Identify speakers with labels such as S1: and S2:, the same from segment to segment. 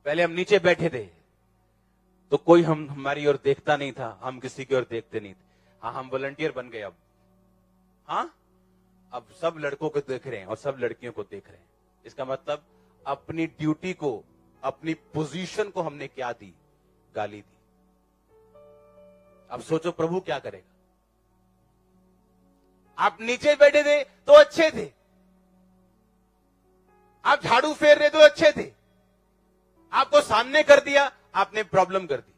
S1: पहले हम नीचे बैठे थे तो कोई हमारी ओर देखता नहीं था, हम किसी की ओर देखते नहीं थे। हाँ, हम वॉलंटियर बन गए अब। हाँ, अब सब लड़कों को देख रहे हैं और सब लड़कियों को देख रहे हैं। इसका मतलब अपनी ड्यूटी को, अपनी पोजीशन को हमने क्या दी? गाली दी। अब सोचो प्रभु क्या करेगा। आप नीचे बैठे थे तो अच्छे थे, आप झाड़ू फेर रहे तो अच्छे थे, आपको सामने कर दिया, आपने प्रॉब्लम कर दी।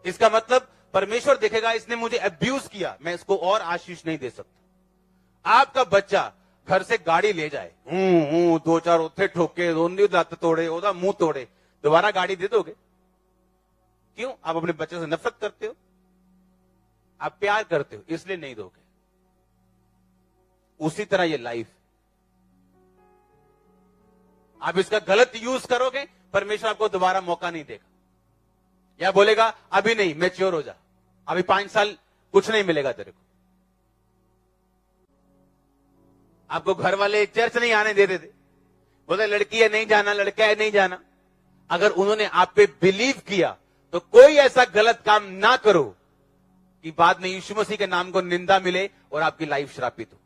S1: इसका मतलब परमेश्वर देखेगा इसने मुझे अब्यूज किया, मैं इसको और आशीष नहीं दे सकता। आपका बच्चा घर से गाड़ी ले जाए, दो चार उत्थे ठोके, दोनों लत तोड़े, ओदा मुंह तोड़े, दोबारा गाड़ी दे दोगे? क्यों? आप अपने बच्चे से नफरत करते हो, आप प्यार करते हो, इसलिए नहीं दोगे। उसी तरह ये लाइफ, आप इसका गलत यूज करोगे, परमेश्वर आपको दोबारा मौका नहीं देगा, या बोलेगा अभी नहीं, मैच्योर हो जा, अभी 5 साल कुछ नहीं मिलेगा तेरे को। आपको घर वाले चर्च नहीं आने देते थे, बोले लड़की है नहीं जाना, लड़का है नहीं जाना। अगर उन्होंने आप पे बिलीव किया तो कोई ऐसा गलत काम ना करो कि बाद में यीशु मसीह के नाम को निंदा मिले और आपकी लाइफ श्रापित हो।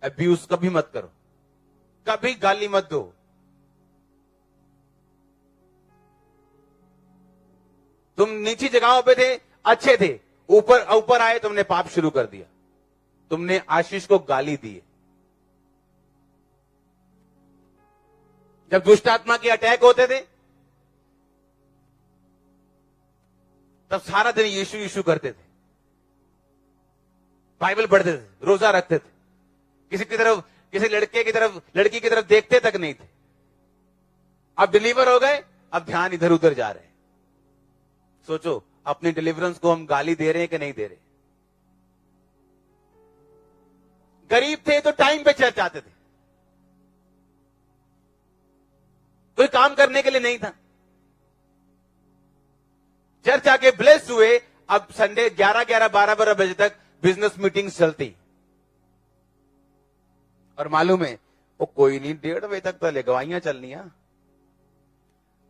S1: अब्यूज कभी मत करो, कभी गाली मत दो। तुम नीची जगहों पे थे, अच्छे थे, ऊपर ऊपर आए, तुमने पाप शुरू कर दिया, तुमने आशीष को गाली दी। जब दुष्ट आत्मा के अटैक होते थे तब सारा दिन यीशु यीशु करते थे, बाइबल पढ़ते थे, रोजा रखते थे, किसी की तरफ, किसी लड़के की तरफ, लड़की की तरफ देखते तक नहीं थे। अब डिलीवर हो गए, अब ध्यान इधर उधर जा रहे हैं। सोचो अपनी डिलीवरेंस को हम गाली दे रहे हैं कि नहीं दे रहे? गरीब थे तो टाइम पे चर्च आते थे, कोई काम करने के लिए नहीं था, चर्च आके ब्लेस हुए। अब संडे 11-11, 12-12 बजे तक बिजनेस मीटिंग्स चलती, और मालूम है वो कोई नहीं, 1:30 बजे तक तो गवाहियां चलनी है।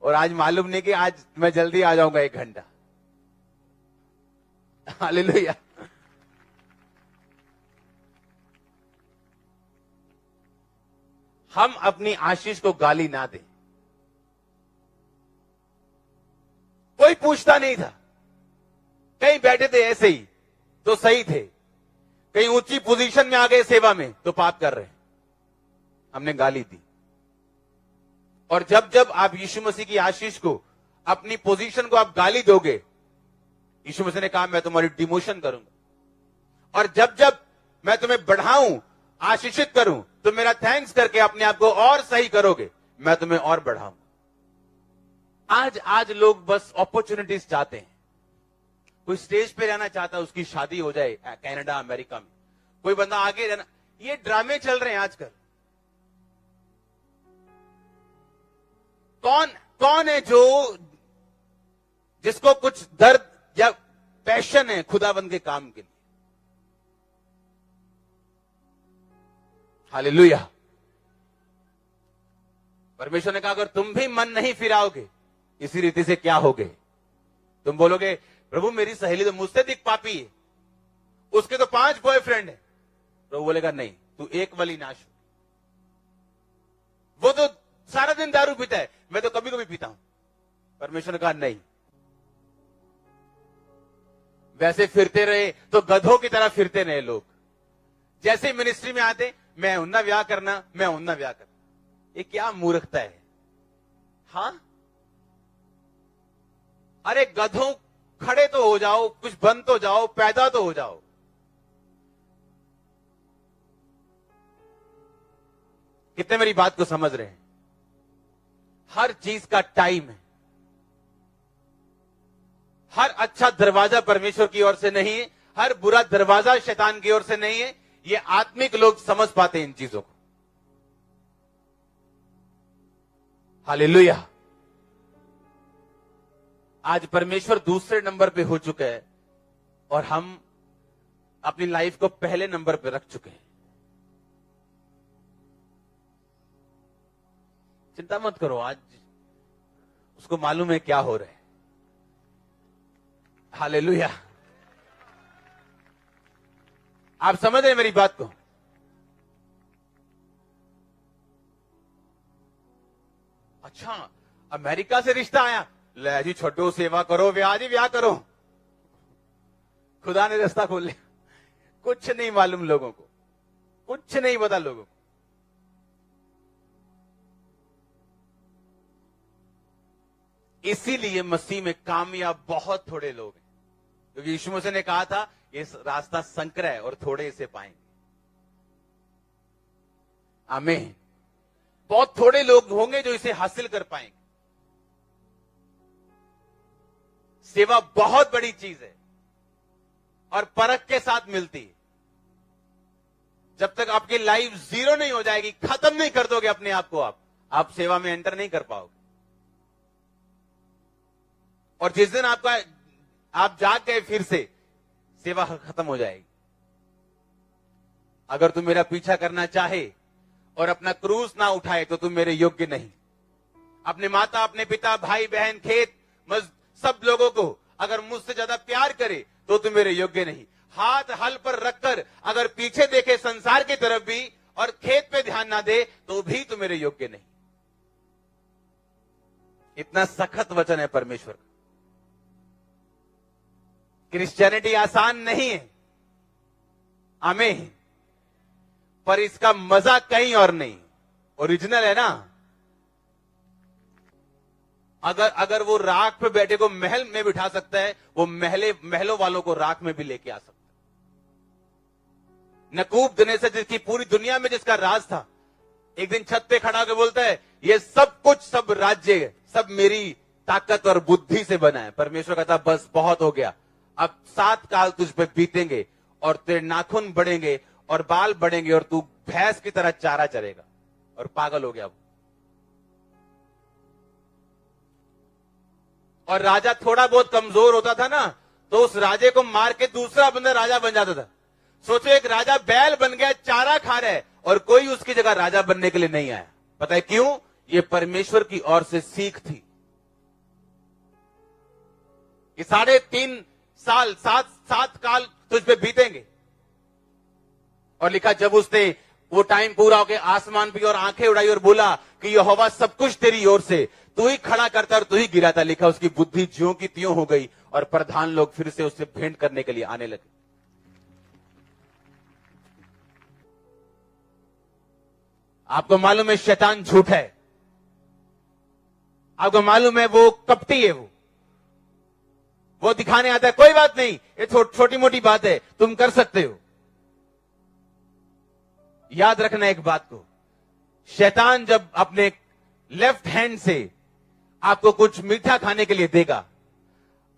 S1: और आज मालूम नहीं कि आज मैं जल्दी आ जाऊंगा 1 घंटा। हालेलुया। हम अपनी आशीष को गाली ना दें। कोई पूछता नहीं था, कहीं बैठे थे ऐसे ही तो सही थे, कहीं ऊंची पोजीशन में आ गए सेवा में तो पाप कर रहे हैं, हमने गाली दी। और जब जब आप यीशु मसीह की आशीष को, अपनी पोजीशन को आप गाली दोगे, यीशु मसीह ने कहा मैं तुम्हारी डिमोशन करूंगा। और जब जब मैं तुम्हें बढ़ाऊं, आशीषित करूं, तो मेरा थैंक्स करके अपने आप को और सही करोगे, मैं तुम्हें और बढ़ाऊंगा। आज लोग बस अपॉर्चुनिटीज चाहते हैं। कोई स्टेज पे रहना चाहता है, उसकी शादी हो जाए कनाडा अमेरिका में, कोई बंदा आगे रहना, ये ड्रामे चल रहे हैं आजकल। कौन है जो, जिसको कुछ दर्द या पैशन है खुदाबंद के काम के लिए? हालेलुया। परमेश्वर ने कहा अगर तुम भी मन नहीं फिराओगे इसी रीति से क्या होगे? तुम बोलोगे प्रभु मेरी सहेली तो मुझसे दिख पापी है, उसके तो 5 बॉयफ्रेंड है। प्रभु बोलेगा नहीं, तू एक वाली नाश हो। वो तो सारा दिन दारू पीता है, मैं तो कभी कभी पीता हूं। परमेश्वर ने कहा नहीं, वैसे फिरते रहे तो गधों की तरह फिरते रहे लोग। जैसे मिनिस्ट्री में आते, मैं उन्ना ब्याह करना, मैं उन्ना ब्याह करना। ये क्या मूर्खता है? हां, अरे गधों, खड़े तो हो जाओ, कुछ बन तो जाओ, पैदा तो हो जाओ। कितने मेरी बात को समझ रहे हैं? हर चीज का टाइम है। हर अच्छा दरवाजा परमेश्वर की ओर से नहीं है, हर बुरा दरवाजा शैतान की ओर से नहीं है। ये आत्मिक लोग समझ पाते हैं इन चीजों को। हालेलुया। आज परमेश्वर दूसरे नंबर पे हो चुका है और हम अपनी लाइफ को पहले नंबर पे रख चुके हैं। चिंता मत करो, आज उसको मालूम है क्या हो रहा है। हालेलुया। आप समझ रहे हैं मेरी बात को? अच्छा, अमेरिका से रिश्ता आया, ले जी छोटो सेवा करो, ब्याह जी ब्याह करो। खुदा ने रास्ता खोल लिया। कुछ नहीं मालूम लोगों को, कुछ नहीं पता लोगों को। इसीलिए मसीह में कामयाब बहुत थोड़े लोग हैं, क्योंकि यीशु मसीह ने कहा था ये रास्ता संकर है और थोड़े इसे पाएंगे। आमीन। बहुत थोड़े लोग होंगे जो इसे हासिल कर पाएंगे। सेवा बहुत बड़ी चीज है और परख के साथ मिलती है। जब तक आपकी लाइफ जीरो नहीं हो जाएगी, खत्म नहीं कर दोगे अपने आप को, आप सेवा में एंटर नहीं कर पाओगे। और जिस दिन आप जाग गए फिर से, सेवा खत्म हो जाएगी। अगर तुम मेरा पीछा करना चाहे और अपना क्रूस ना उठाए तो तुम मेरे योग्य नहीं। अपने माता, अपने पिता, भाई बहन, खेत, सब लोगों को अगर मुझसे ज्यादा प्यार करे तो तुम मेरे योग्य नहीं। हाथ हल पर रखकर अगर पीछे देखे संसार की तरफ भी और खेत पे ध्यान ना दे तो भी तुम मेरे योग्य नहीं। इतना सख्त वचन है परमेश्वर का। क्रिश्चियनिटी आसान नहीं है, आमीन, पर इसका मजा कहीं और नहीं। ओरिजिनल है ना। अगर वो राख पे बैठे को महल में बिठा सकता है, वो महलों वालों को राख में भी लेके आ सकता है। नकूब दिनेसर, जिसकी पूरी दुनिया में जिसका राज था, एक दिन छत पे खड़ा होकर बोलता है ये सब कुछ, सब राज्य, सब मेरी ताकत और बुद्धि से बना है। परमेश्वर कहता बस बहुत हो गया, अब 7 काल तुझ पे बीतेंगे और तेरे नाखून बढ़ेंगे और बाल बढ़ेंगे और तू भैंस की तरह चारा चरेगा। और पागल हो गया वो। और राजा थोड़ा बहुत कमजोर होता था ना, तो उस राजे को मार के दूसरा बंदा राजा बन जाता था। सोचो, एक राजा बैल बन गया, चारा खा रहा है, और कोई उसकी जगह राजा बनने के लिए नहीं आया। पता है क्यों? ये परमेश्वर की ओर से सीख थी। कि 3.5 साल 7 काल तुझ पे बीतेंगे। और लिखा, जब उसने वो टाइम पूरा हो गया, आसमान भी और आंखें उड़ाई और बोला कि यहोवा सब कुछ तेरी ओर से, तू ही खड़ा करता और तू ही गिराता। लिखा, उसकी बुद्धि ज्यों की त्यों हो गई और प्रधान लोग फिर से उससे भेंट करने के लिए आने लगे। आपको मालूम है शैतान झूठ है, आपको मालूम है वो कपटी है, वो दिखाने आता है कोई बात नहीं, ये छोटी मोटी बात है, तुम कर सकते हो। याद रखना एक बात को, शैतान जब अपने लेफ्ट हैंड से आपको कुछ मीठा खाने के लिए देगा,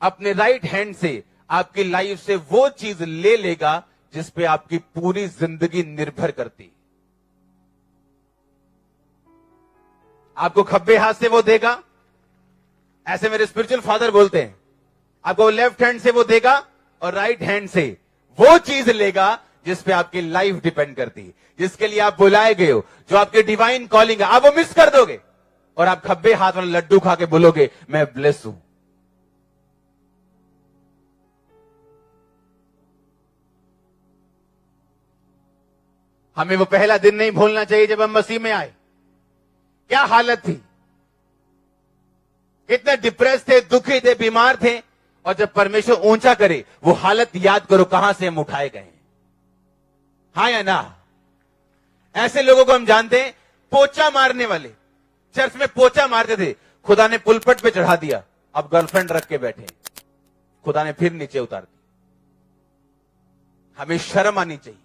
S1: अपने राइट हैंड से आपकी लाइफ से वो चीज ले लेगा जिस पे आपकी पूरी जिंदगी निर्भर करती। आपको खब्बे हाथ से वो देगा, ऐसे मेरे स्पिरिचुअल फादर बोलते हैं। आपको लेफ्ट हैंड से वो देगा और राइट हैंड से वो चीज लेगा जिस पे आपकी लाइफ डिपेंड करती है, जिसके लिए आप बुलाए गए हो, जो आपकी डिवाइन कॉलिंग है। आप वो मिस कर दोगे और आप खब्बे हाथ वाला लड्डू खा के बोलोगे मैं ब्लेस हूं। हमें वो पहला दिन नहीं भूलना चाहिए जब हम मसीह में आए। क्या हालत थी, कितने डिप्रेस थे, दुखी थे, बीमार थे, और जब परमेश्वर ऊंचा करे वो हालत याद करो कहां से हम उठाए गए। हाँ या ना? ऐसे लोगों को हम जानते हैं, पोचा मारने वाले, चर्च में पोचा मारते थे, खुदा ने पुलपट पे चढ़ा दिया, अब गर्लफ्रेंड रख के बैठे, खुदा ने फिर नीचे उतार दिया। हमें शर्म आनी चाहिए।